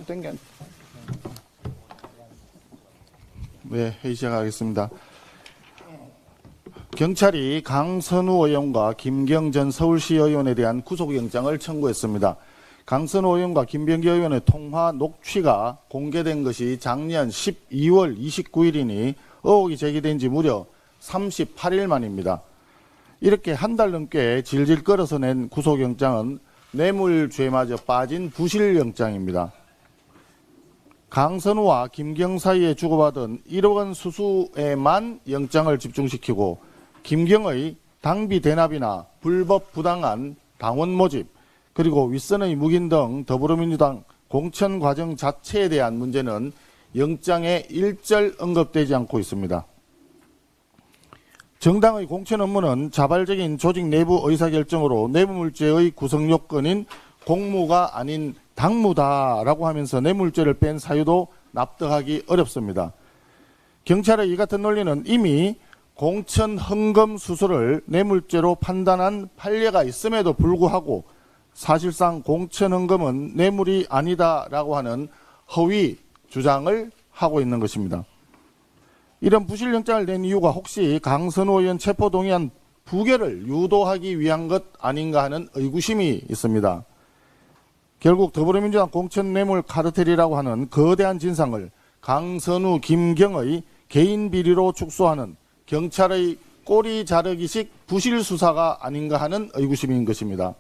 땡겨. 네, 회의 시작하겠습니다. 경찰이 강선우 의원과 김경 전 서울시 의원에 대한 구속영장을 청구했습니다. 강선우 의원과 김병기 의원의 통화 녹취가 공개된 것이 작년 12월 29일이니 의혹이 제기된 지 무려 38일 만입니다. 이렇게 한 달 넘게 질질 끌어서 낸 구속영장은 뇌물죄마저 빠진 부실영장입니다. 강선우와 김경 사이에 주고받은 1억 원 수수에만 영장을 집중시키고 김경의 당비 대납이나 불법 부당한 당원 모집 그리고 윗선의 묵인 등 더불어민주당 공천 과정 자체에 대한 문제는 영장에 일절 언급되지 않고 있습니다. 정당의 공천 업무는 자발적인 조직 내부 의사결정으로 뇌물죄의 구성 요건인 공무가 아닌 당무다라고 하면서 뇌물죄를 뺀 사유도 납득하기 어렵습니다. 경찰의 이 같은 논리는 이미 공천 헌금 수수를 뇌물죄로 판단한 판례가 있음에도 불구하고 사실상 공천 헌금은 뇌물이 아니다라고 하는 허위 주장을 하고 있는 것입니다. 이런 부실영장을 낸 이유가 혹시 강선우 의원 체포동의안 부결을 유도하기 위한 것 아닌가 하는 의구심이 있습니다. 결국 더불어민주당 공천 뇌물 카르텔이라고 하는 거대한 진상을 강선우, 김경의 개인 비리로 축소하는 경찰의 꼬리 자르기식 부실 수사가 아닌가 하는 의구심인 것입니다.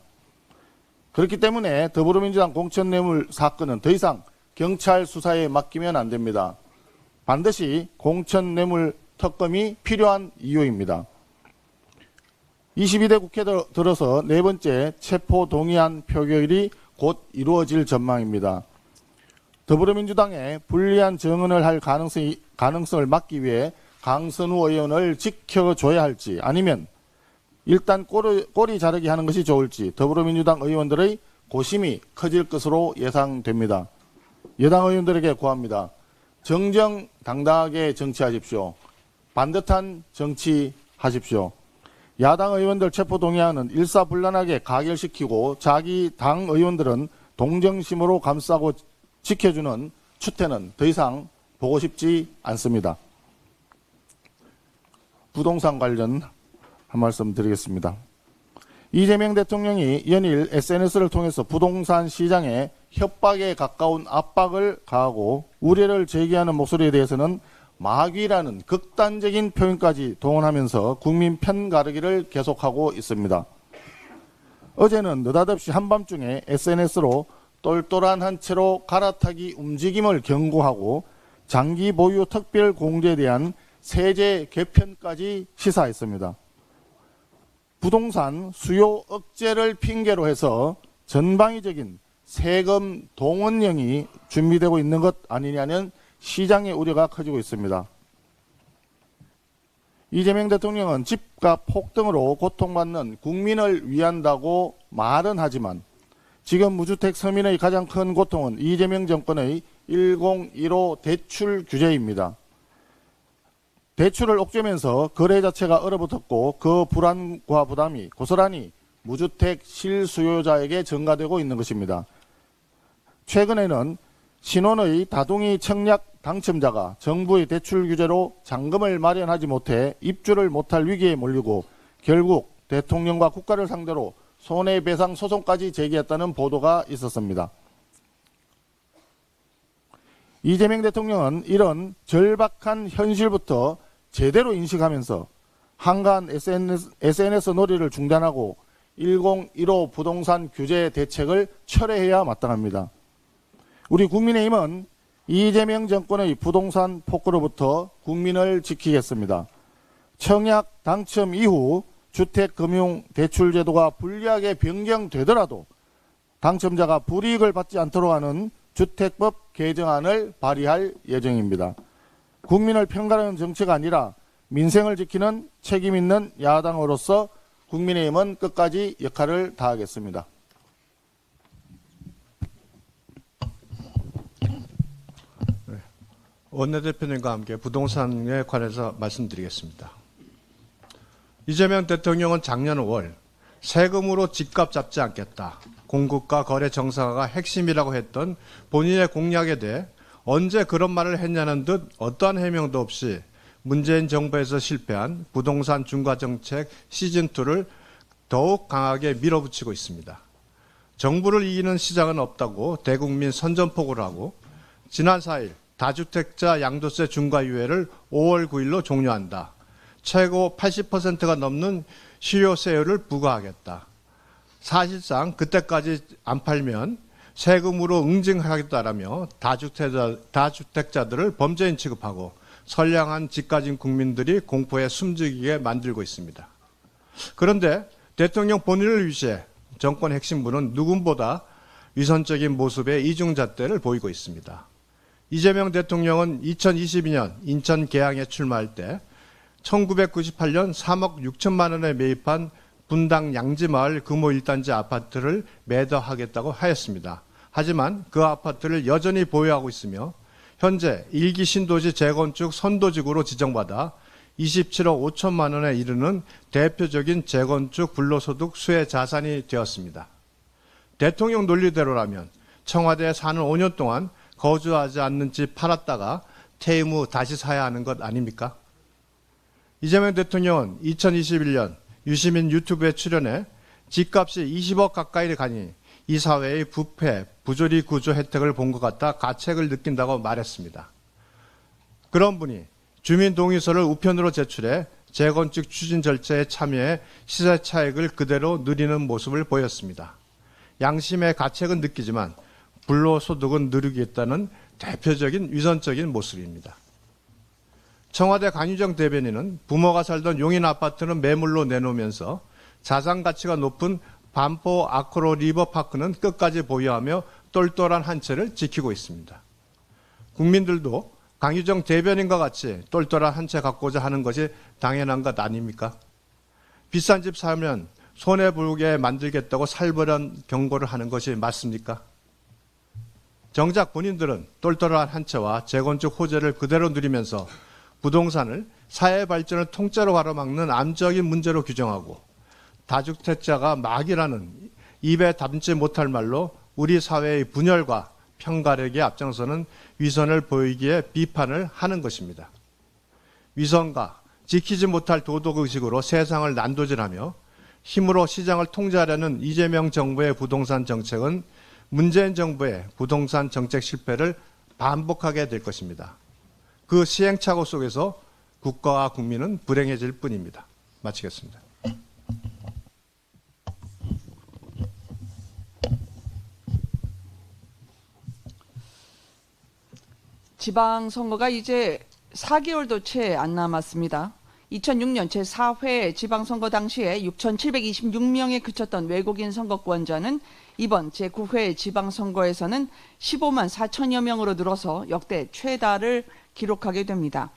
그렇기 때문에 더불어민주당 공천 뇌물 사건은 더 이상 경찰 수사에 맡기면 안 됩니다. 반드시 공천 뇌물 특검이 필요한 이유입니다. 22대 국회 들어서 네 번째 체포동의안 표결이 곧 이루어질 전망입니다. 더불어민주당에 불리한 정언을 할 가능성을 막기 위해 강선우 의원을 지켜줘야 할지 아니면 일단 꼬리 자르기 하는 것이 좋을지 더불어민주당 의원들의 고심이 커질 것으로 예상됩니다. 여당 의원들에게 구합니다. 정정당당하게 정치하십시오. 반듯한 정치하십시오. 야당 의원들 체포동의안은 일사불란하게 가결시키고 자기 당 의원들은 동정심으로 감싸고 지켜주는 추태는 더 이상 보고 싶지 않습니다. 부동산 관련 한 말씀 드리겠습니다. 이재명 대통령이 연일 SNS를 통해서 부동산 시장에 협박에 가까운 압박을 가하고 우려를 제기하는 목소리에 대해서는 마귀라는 극단적인 표현까지 동원하면서 국민 편 가르기를 계속하고 있습니다. 어제는 느닷없이 한밤중에 SNS로 똘똘한 한 채로 갈아타기 움직임을 경고하고 장기 보유 특별 공제에 대한 세제 개편까지 시사했습니다. 부동산 수요 억제를 핑계로 해서 전방위적인 세금 동원령이 준비되고 있는 것 아니냐는 시장의 우려가 커지고 있습니다. 이재명 대통령은 집값 폭등으로 고통받는 국민을 위한다고 말은 하지만 지금 무주택 서민의 가장 큰 고통은 이재명 정권의 1015 대출 규제입니다. 대출을 옥죄면서 거래 자체가 얼어붙었고 그 불안과 부담이 고스란히 무주택 실수요자에게 전가되고 있는 것입니다. 최근에는 신혼의 다둥이 청약 당첨자가 정부의 대출 규제로 잔금을 마련하지 못해 입주를 못할 위기에 몰리고 결국 대통령과 국가를 상대로 손해배상 소송까지 제기했다는 보도가 있었습니다. 이재명 대통령은 이런 절박한 현실부터 제대로 인식하면서 한가한 SNS 놀이를 중단하고 1015 부동산 규제 대책을 철회해야 마땅합니다. 우리 국민의힘은 이재명 정권의 부동산 폭거로부터 국민을 지키겠습니다. 청약 당첨 이후 주택금융대출제도가 불리하게 변경되더라도 당첨자가 불이익을 받지 않도록 하는 주택법 개정안을 발의할 예정입니다. 국민을 편가르는 정치가 아니라 민생을 지키는 책임 있는 야당으로서 국민의힘은 끝까지 역할을 다하겠습니다. 원내대표님과 함께 부동산에 관해서 말씀드리겠습니다. 이재명 대통령은 작년 5월 세금으로 집값 잡지 않겠다. 공급과 거래 정상화가 핵심이라고 했던 본인의 공약에 대해 언제 그런 말을 했냐는 듯 어떠한 해명도 없이 문재인 정부에서 실패한 부동산 중과 정책 시즌2를 더욱 강하게 밀어붙이고 있습니다. 정부를 이기는 시장은 없다고 대국민 선전포고를 하고 지난 4일 다주택자 양도세 중과 유예를 5월 9일로 종료한다. 최고 80%가 넘는 실효세율을 부과하겠다. 사실상 그때까지 안 팔면 세금으로 응징하겠다라며 다주택자들을 범죄인 취급하고 선량한 집 가진 국민들이 공포에 숨죽이게 만들고 있습니다. 그런데 대통령 본인을 위시해 정권 핵심부는 누군보다 위선적인 모습의 이중잣대를 보이고 있습니다. 이재명 대통령은 2022년 인천 계양에 출마할 때 1998년 3억 6천만 원에 매입한 분당 양지마을 금호 1단지 아파트를 매도하겠다고 하였습니다. 하지만 그 아파트를 여전히 보유하고 있으며 현재 1기 신도시 재건축 선도직으로 지정받아 27억 5천만 원에 이르는 대표적인 재건축 불로소득 수혜 자산이 되었습니다. 대통령 논리대로라면 청와대에 사는 5년 동안 거주하지 않는 집 팔았다가 퇴임 후 다시 사야 하는 것 아닙니까? 이재명 대통령은 2021년 유시민 유튜브에 출연해 집값이 20억 가까이 가니 이 사회의 부패, 부조리 구조 혜택을 본 것 같아 가책을 느낀다고 말했습니다. 그런 분이 주민동의서를 우편으로 제출해 재건축 추진 절차에 참여해 시세 차익을 그대로 누리는 모습을 보였습니다. 양심의 가책은 느끼지만 불로소득은 누리겠다는 대표적인 위선적인 모습입니다. 청와대 강유정 대변인은 부모가 살던 용인 아파트는 매물로 내놓으면서 자산 가치가 높은 반포 아크로 리버파크는 끝까지 보유하며 똘똘한 한 채를 지키고 있습니다. 국민들도 강유정 대변인과 같이 똘똘한 한 채 갖고자 하는 것이 당연한 것 아닙니까? 비싼 집 사면 손해보게 만들겠다고 살벌한 경고를 하는 것이 맞습니까? 정작 본인들은 똘똘한 한 채와 재건축 호재를 그대로 누리면서 부동산을 사회 발전을 통째로 가로막는 암적인 문제로 규정하고 다주택자가 막이라는 입에 담지 못할 말로 우리 사회의 분열과 편가력에 앞장서는 위선을 보이기에 비판을 하는 것입니다. 위선과 지키지 못할 도덕의식으로 세상을 난도질하며 힘으로 시장을 통제하려는 이재명 정부의 부동산 정책은 문재인 정부의 부동산 정책 실패를 반복하게 될 것입니다. 그 시행착오 속에서 국가와 국민은 불행해질 뿐입니다. 마치겠습니다. 지방선거가 이제 4개월도 채 안 남았습니다. 2006년 제4회 지방선거 당시에 6,726명에 그쳤던 외국인 선거권자는 이번 제9회 지방선거에서는 15만 4천여 명으로 늘어서 역대 최다를 기록하게 됩니다.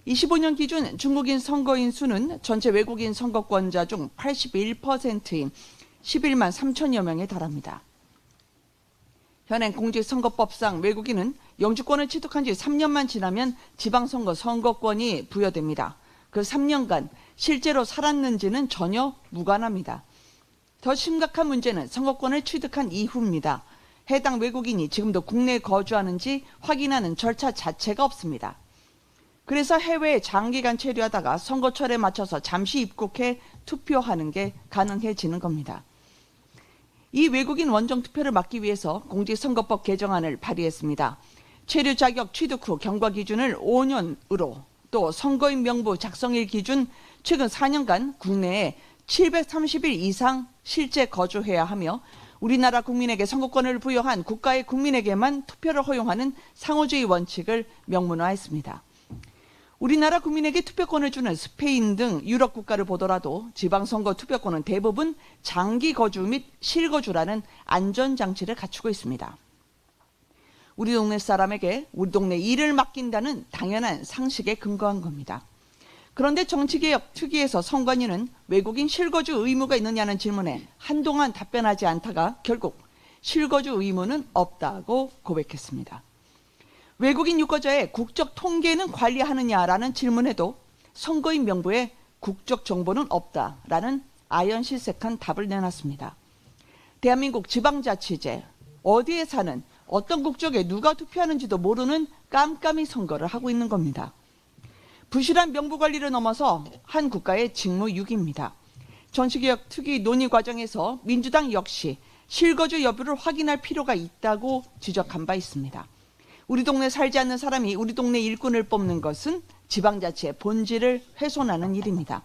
25년 기준 중국인 선거인 수는 전체 외국인 선거권자 중 81%인 11만 3천여 명에 달합니다. 현행 공직선거법상 외국인은 영주권을 취득한 지 3년만 지나면 지방선거 선거권이 부여됩니다. 그 3년간 실제로 살았는지는 전혀 무관합니다. 더 심각한 문제는 선거권을 취득한 이후입니다. 해당 외국인이 지금도 국내에 거주하는지 확인하는 절차 자체가 없습니다. 그래서 해외에 장기간 체류하다가 선거철에 맞춰서 잠시 입국해 투표하는 게 가능해지는 겁니다. 이 외국인 원정 투표를 막기 위해서 공직선거법 개정안을 발의했습니다. 체류 자격 취득 후 경과 기준을 5년으로 또 선거인 명부 작성일 기준 최근 4년간 국내에 730일 이상 실제 거주해야 하며 우리나라 국민에게 선거권을 부여한 국가의 국민에게만 투표를 허용하는 상호주의 원칙을 명문화했습니다. 우리나라 국민에게 투표권을 주는 스페인 등 유럽 국가를 보더라도 지방선거 투표권은 대부분 장기 거주 및 실거주라는 안전장치를 갖추고 있습니다. 우리 동네 사람에게 우리 동네 일을 맡긴다는 당연한 상식에 근거한 겁니다. 그런데 정치개혁 특위에서 선관위는 외국인 실거주 의무가 있느냐는 질문에 한동안 답변하지 않다가 결국 실거주 의무는 없다고 고백했습니다. 외국인 유권자의 국적 통계는 관리하느냐라는 질문에도 선거인 명부에 국적 정보는 없다라는 아연실색한 답을 내놨습니다. 대한민국 지방자치제, 어디에 사는 어떤 국적에 누가 투표하는지도 모르는 깜깜이 선거를 하고 있는 겁니다. 부실한 명부관리를 넘어서 한 국가의 직무유기입니다. 전시개혁 특위 논의 과정에서 민주당 역시 실거주 여부를 확인할 필요가 있다고 지적한 바 있습니다. 우리 동네 살지 않는 사람이 우리 동네 일꾼을 뽑는 것은 지방자치의 본질을 훼손하는 일입니다.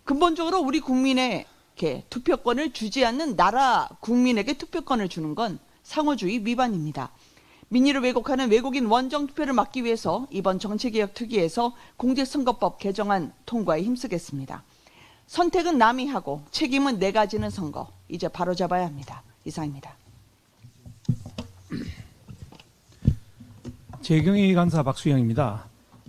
근본적으로 우리 국민에게 투표권을 주지 않는 나라 국민에게 투표권을 주는 건 상호주의 위반입니다. 민의를 왜곡하는 외국인 원정 투표를 막기 위해서 이번 정치개혁 특위에서 공직선거법 개정안 통과에 힘쓰겠습니다. 선택은 남이 하고 책임은 내가 지는 선거, 이제 바로잡아야 합니다. 이상입니다. 재경희 간사 박수영입니다.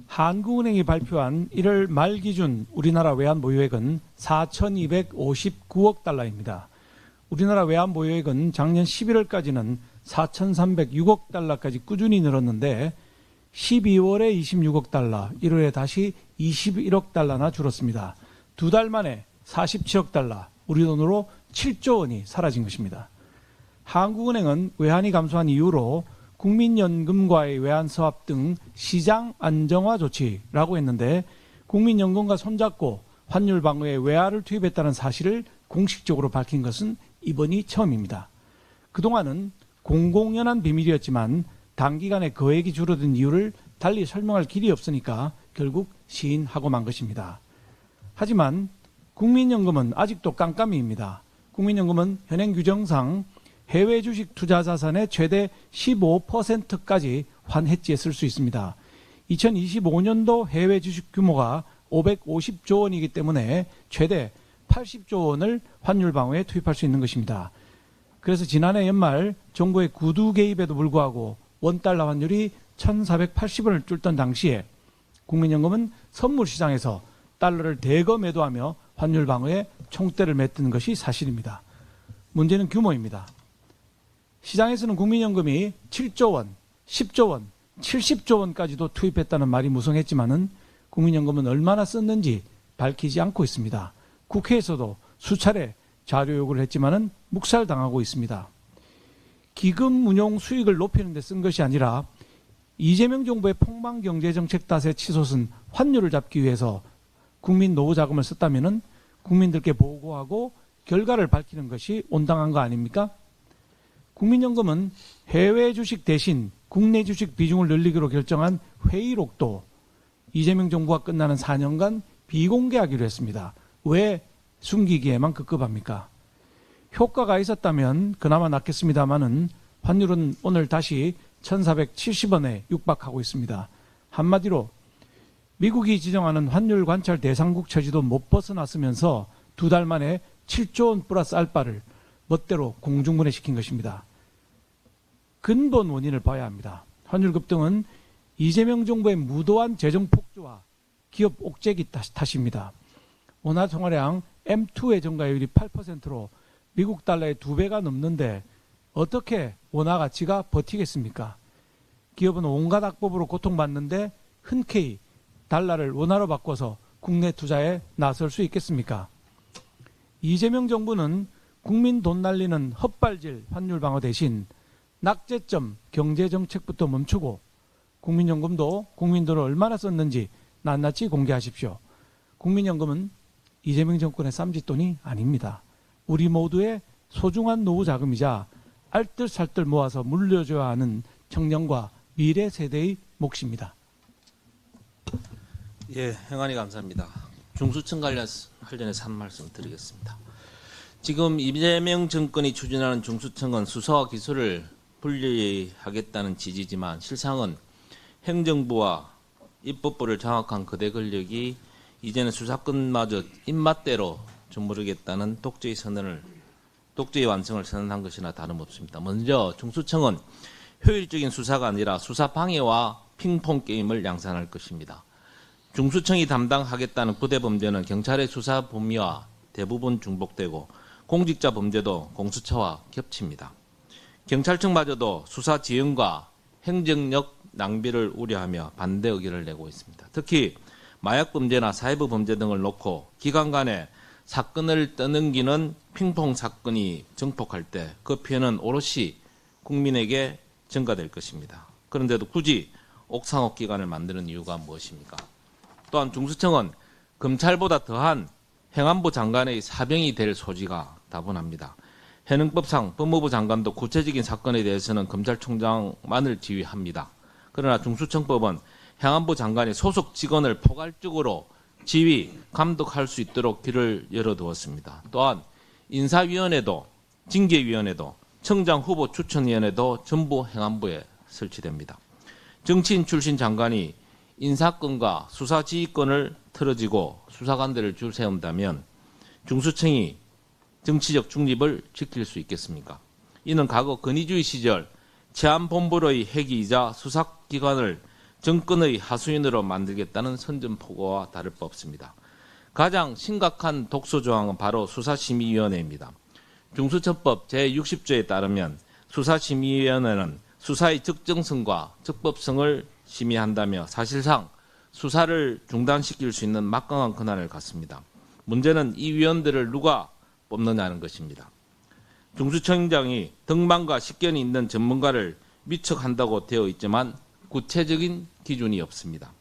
한국은행이 발표한 1월 말 기준 우리나라 외환 보유액은 4,259억 달러입니다. 우리나라 외환 보유액은 작년 11월까지는 4,306억 달러까지 꾸준히 늘었는데 12월에 26억 달러, 1월에 다시 21억 달러나 줄었습니다. 두 달 만에 47억 달러, 우리 돈으로 7조 원이 사라진 것입니다. 한국은행은 외환이 감소한 이유로 국민연금과의 외환 수합 등 시장 안정화 조치라고 했는데 국민연금과 손잡고 환율 방어에 외화를 투입했다는 사실을 공식적으로 밝힌 것은 이번이 처음입니다. 그동안은 공공연한 비밀이었지만 단기간에 거액이 줄어든 이유를 달리 설명할 길이 없으니까 결국 시인하고 만 것입니다. 하지만 국민연금은 아직도 깜깜이입니다. 국민연금은 현행 규정상 해외 주식 투자 자산의 최대 15%까지 환해지에 쓸 수 있습니다. 2025년도 해외 주식 규모가 550조 원이기 때문에 최대 80조 원을 환율 방어에 투입할 수 있는 것입니다. 그래서 지난해 연말 정부의 구두 개입에도 불구하고 원달러 환율이 1,480원을 뚫던 당시에 국민연금은 선물 시장에서 달러를 대거 매도하며 환율 방어에 총대를 맸던 것이 사실입니다. 문제는 규모입니다. 시장에서는 국민연금이 7조 원, 10조 원, 70조 원까지도 투입했다는 말이 무성했지만은 국민연금은 얼마나 썼는지 밝히지 않고 있습니다. 국회에서도 수차례 자료 요구를 했지만은 묵살당하고 있습니다. 기금 운용 수익을 높이는 데 쓴 것이 아니라 이재명 정부의 폭망 경제정책 탓에 치솟은 환율을 잡기 위해서 국민 노후 자금을 썼다면은 국민들께 보고하고 결과를 밝히는 것이 온당한 거 아닙니까? 국민연금은 해외 주식 대신 국내 주식 비중을 늘리기로 결정한 회의록도 이재명 정부가 끝나는 4년간 비공개하기로 했습니다. 왜 숨기기에만 급급합니까? 효과가 있었다면 그나마 낫겠습니다마는 환율은 오늘 다시 1,470원에 육박하고 있습니다. 한마디로 미국이 지정하는 환율 관찰 대상국 처지도 못 벗어났으면서 두 달 만에 7조 원 플러스 알바를 멋대로 공중분해시킨 것입니다. 근본 원인을 봐야 합니다. 환율 급등은 이재명 정부의 무도한 재정 폭주와 기업 옥죄기 탓입니다. 원화 통화량 M2의 정가율이 8%로 미국 달러의 2배가 넘는데 어떻게 원화 가치가 버티겠습니까? 기업은 온갖 악법으로 고통받는데 흔쾌히 달러를 원화로 바꿔서 국내 투자에 나설 수 있겠습니까? 이재명 정부는 국민 돈 날리는 헛발질 환율 방어 대신 낙제점 경제정책부터 멈추고 국민연금도 국민들은 얼마나 썼는지 낱낱이 공개하십시오. 국민연금은 이재명 정권의 쌈짓돈이 아닙니다. 우리 모두의 소중한 노후 자금이자 알뜰살뜰 모아서 물려줘야 하는 청년과 미래 세대의 몫입니다. 예, 행안위 감사합니다. 중수청 관련해서 한 말씀 드리겠습니다. 지금 이재명 정권이 추진하는 중수청은 수사와 기소를 분리하겠다는 지지지만 실상은 행정부와 입법부를 장악한 거대 권력이 이제는 수사권마저 입맛대로 주무르겠다는 독재의 완성을 선언한 것이나 다름없습니다. 먼저 중수청은 효율적인 수사가 아니라 수사 방해와 핑퐁 게임을 양산할 것입니다. 중수청이 담당하겠다는 부대 범죄는 경찰의 수사 범위와 대부분 중복되고 공직자 범죄도 공수처와 겹칩니다. 경찰청마저도 수사 지연과 행정력 낭비를 우려하며 반대 의견을 내고 있습니다. 특히 마약 범죄나 사이버 범죄 등을 놓고 기관 간의 사건을 떠넘기는 핑퐁 사건이 증폭할 때 그 피해는 오롯이 국민에게 전가될 것입니다. 그런데도 굳이 옥상옥 기관을 만드는 이유가 무엇입니까? 또한 중수청은 검찰보다 더한 행안부 장관의 사병이 될 소지가 다분합니다. 현행법상 법무부 장관도 구체적인 사건에 대해서는 검찰총장만을 지휘합니다. 그러나 중수청법은 행안부 장관이 소속 직원을 포괄적으로 지휘, 감독할 수 있도록 길을 열어두었습니다. 또한 인사위원회도, 징계위원회도, 청장 후보 추천위원회도 전부 행안부에 설치됩니다. 정치인 출신 장관이 인사권과 수사지휘권을 틀어지고 수사관들을 줄 세운다면 중수청이 정치적 중립을 지킬 수 있겠습니까? 이는 과거 건의주의 시절 치안본부의 회기이자 수사기관을 정권의 하수인으로 만들겠다는 선전포고와 다를 바 없습니다. 가장 심각한 독소조항은 바로 수사심의위원회입니다. 중수처법 제60조에 따르면 수사심의위원회는 수사의 적정성과 적법성을 심의한다며 사실상 수사를 중단시킬 수 있는 막강한 권한을 갖습니다. 문제는 이 위원들을 누가 뽑느냐는 것입니다. 중수청장이 등반과 식견이 있는 전문가를 위촉한다고 되어 있지만 구체적인 기준이 없습니다.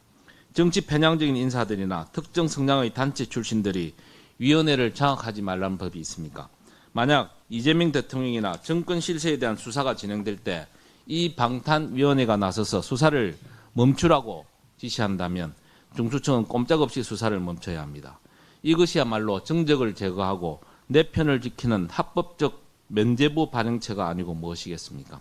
정치 편향적인 인사들이나 특정 성향의 단체 출신들이 위원회를 장악하지 말라는 법이 있습니까? 만약 이재명 대통령이나 정권 실세에 대한 수사가 진행될 때 이 방탄위원회가 나서서 수사를 멈추라고 지시한다면 중수청은 꼼짝없이 수사를 멈춰야 합니다. 이것이야말로 정적을 제거하고 내 편을 지키는 합법적 면죄부 발행체가 아니고 무엇이겠습니까?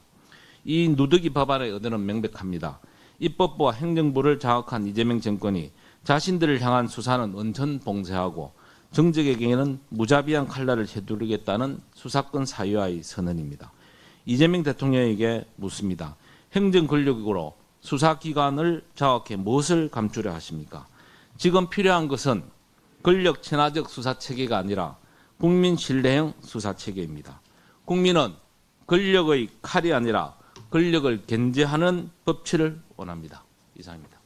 이 누더기 법안의 의도는 명백합니다. 입법부와 행정부를 장악한 이재명 정권이 자신들을 향한 수사는 원천 봉쇄하고 정적에게는 무자비한 칼날을 휘두르겠다는 수사권 사유화의 선언입니다. 이재명 대통령에게 묻습니다. 행정 권력으로 수사기관을 장악해 무엇을 감추려 하십니까? 지금 필요한 것은 권력 친화적 수사체계가 아니라 국민 신뢰형 수사체계입니다. 국민은 권력의 칼이 아니라 권력을 견제하는 법치를 원합니다. 이상입니다.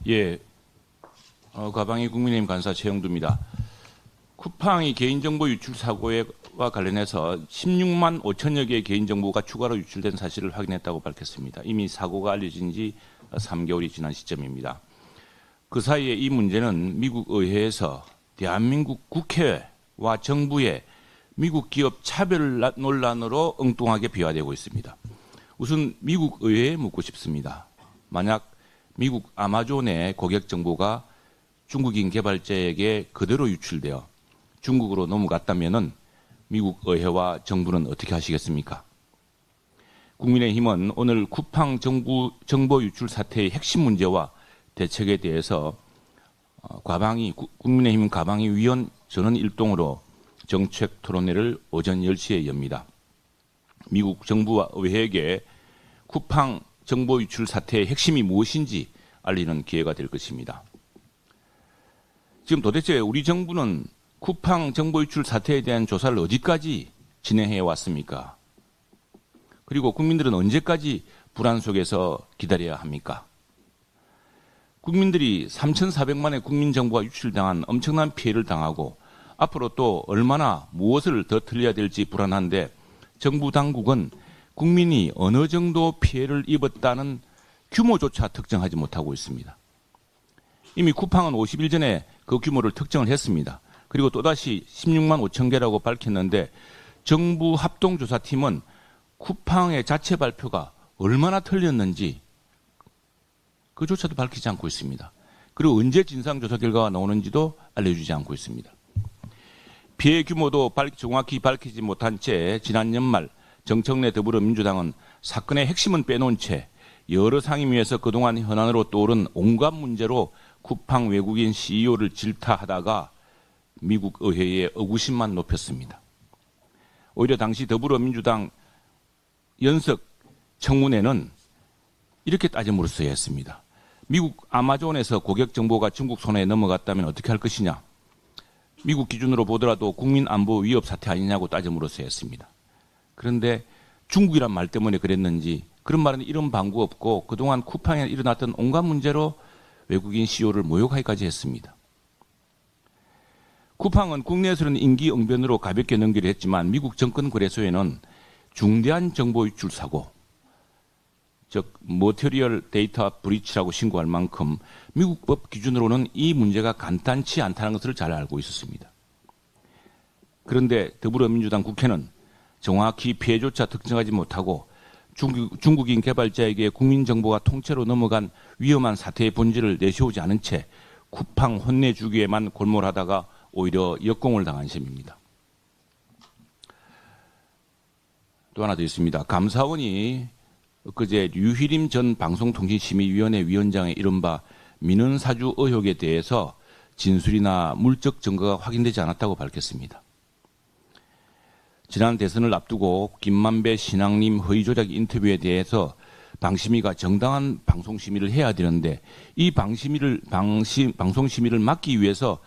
예, 과방위 국민의힘 간사 최영두입니다. 쿠팡이 개인정보 유출 사고와 관련해서 16만 5천여 개의 개인정보가 추가로 유출된 사실을 확인했다고 밝혔습니다. 이미 사고가 알려진 지 3개월이 지난 시점입니다. 그 사이에 이 문제는 미국 의회에서 대한민국 국회와 정부의 미국 기업 차별 논란으로 엉뚱하게 비화되고 있습니다. 우선 미국 의회에 묻고 싶습니다. 만약 미국 아마존의 고객 정보가 중국인 개발자에게 그대로 유출되어 중국으로 넘어갔다면 미국 의회와 정부는 어떻게 하시겠습니까? 국민의힘은 오늘 쿠팡 정보 유출 사태의 핵심 문제와 대책에 대해서 국민의힘 과방위 위원 전원 일동으로 정책 토론회를 오전 10시에 엽니다. 미국 정부와 의회에게 쿠팡 정보 유출 사태의 핵심이 무엇인지 알리는 기회가 될 것입니다. 지금 도대체 우리 정부는 쿠팡 정보 유출 사태에 대한 조사를 어디까지 진행해 왔습니까? 그리고 국민들은 언제까지 불안 속에서 기다려야 합니까? 국민들이 3,400만의 국민정보가 유출당한 엄청난 피해를 당하고 앞으로 또 얼마나 무엇을 더 틀려야 될지 불안한데 정부 당국은 국민이 어느 정도 피해를 입었다는 규모조차 특정하지 못하고 있습니다. 이미 쿠팡은 50일 전에 그 규모를 특정을 했습니다. 그리고 또다시 16만 5천 개라고 밝혔는데 정부 합동조사팀은 쿠팡의 자체 발표가 얼마나 틀렸는지 그조차도 밝히지 않고 있습니다. 그리고 언제 진상조사 결과가 나오는지도 알려주지 않고 있습니다. 피해 규모도 정확히 밝히지 못한 채 지난 연말 정청래 더불어민주당은 사건의 핵심은 빼놓은 채 여러 상임위에서 그동안 현안으로 떠오른 온갖 문제로 쿠팡 외국인 CEO를 질타하다가 미국 의회에 의구심만 높였습니다. 오히려 당시 더불어민주당 연석 청문회는 이렇게 따져 물었어야 했습니다. 미국 아마존에서 고객 정보가 중국 손에 넘어갔다면 어떻게 할 것이냐. 미국 기준으로 보더라도 국민 안보 위협 사태 아니냐고 따져 물었어야 했습니다. 그런데 중국이란 말 때문에 그랬는지 그런 말은 이런 방구 없고 그동안 쿠팡에 일어났던 온갖 문제로 외국인 CEO를 모욕하기까지 했습니다. 쿠팡은 국내에서는 임기응변으로 가볍게 넘기려 했지만 미국 정권거래소에는 중대한 정보 유출 사고, 즉 머티리얼 데이터 브리치라고 신고할 만큼 미국 법 기준으로는 이 문제가 간단치 않다는 것을 잘 알고 있었습니다. 그런데 더불어민주당 국회는 정확히 피해조차 특정하지 못하고 중국인 개발자에게 국민정보가 통째로 넘어간 위험한 사태의 본질을 내세우지 않은 채 쿠팡 혼내주기에만 골몰하다가 오히려 역공을 당한 셈입니다. 또 하나 더 있습니다. 감사원이 엊그제 류희림 전 방송통신심의위원회 위원장의 이른바 민원사주 의혹에 대해서 진술이나 물적 증거가 확인되지 않았다고 밝혔습니다. 지난 대선을 앞두고 김만배 신앙님 허위 조작 인터뷰에 대해서 방심위가 정당한 방송심의를 해야 되는데 이 방송심의를 막기 위해서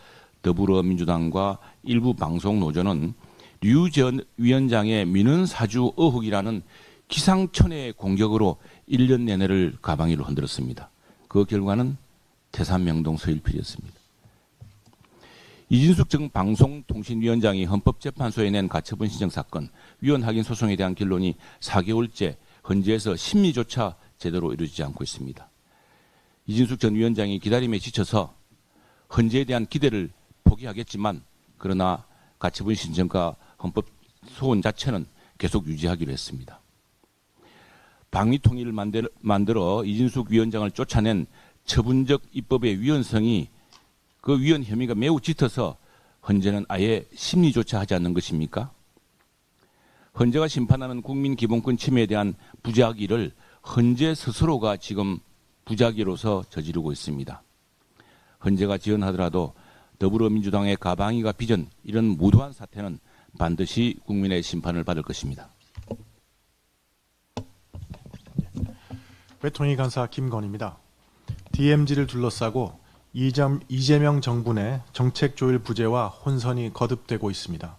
더불어민주당과 일부 방송노조는 류 전 위원장의 민원사주 의혹이라는 기상천외의 공격으로 1년 내내를 가방위로 흔들었습니다. 그 결과는 태산명동 서일필이었습니다. 이진숙 전 방송통신위원장이 헌법재판소에 낸 가처분 신청 사건 위원 확인 소송에 대한 결론이 4개월째 헌재에서 심리조차 제대로 이루어지지 않고 있습니다. 이진숙 전 위원장이 기다림에 지쳐서 헌재에 대한 기대를 포기하겠지만 그러나 가처분 신청과 헌법 소원 자체는 계속 유지하기로 했습니다. 방위통일을 만들어 이진숙 위원장을 쫓아낸 처분적 입법의 위헌성이 그 위헌 혐의가 매우 짙어서 헌재는 아예 심리조차 하지 않는 것입니까? 헌재가 심판하는 국민 기본권 침해에 대한 부작위를 헌재 스스로가 지금 부작위로서 저지르고 있습니다. 헌재가 지연하더라도 더불어민주당의 가방위가 빚은 이런 무도한 사태는 반드시 국민의 심판을 받을 것입니다. 외통위 간사 김건희입니다. DMZ를 둘러싸고 이재명 정부 내 정책 조율 부재와 혼선이 거듭되고 있습니다.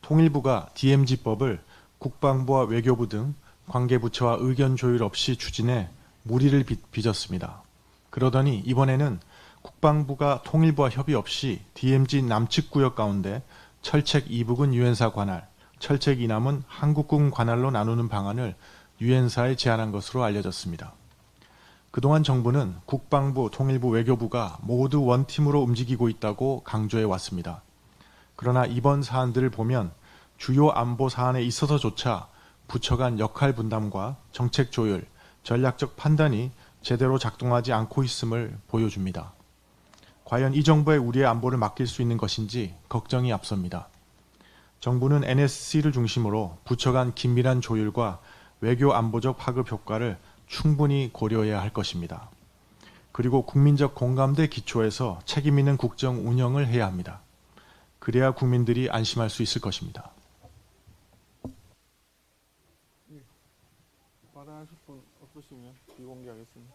통일부가 DMZ법을 국방부와 외교부 등 관계부처와 의견 조율 없이 추진해 무리를 빚었습니다. 그러더니 이번에는 국방부가 통일부와 협의 없이 DMZ 남측 구역 가운데 철책 이북은 유엔사 관할, 철책 이남은 한국군 관할로 나누는 방안을 유엔사에 제안한 것으로 알려졌습니다. 그동안 정부는 국방부, 통일부, 외교부가 모두 원팀으로 움직이고 있다고 강조해 왔습니다. 그러나 이번 사안들을 보면 주요 안보 사안에 있어서조차 부처 간 역할 분담과 정책 조율, 전략적 판단이 제대로 작동하지 않고 있음을 보여줍니다. 과연 이 정부에 우리의 안보를 맡길 수 있는 것인지 걱정이 앞섭니다. 정부는 NSC를 중심으로 부처 간 긴밀한 조율과 외교 안보적 파급 효과를 충분히 고려해야 할 것입니다. 그리고 국민적 공감대 기초에서 책임 있는 국정 운영을 해야 합니다. 그래야 국민들이 안심할 수 있을 것입니다. 발언하실 분 없으시면 비공개하겠습니다.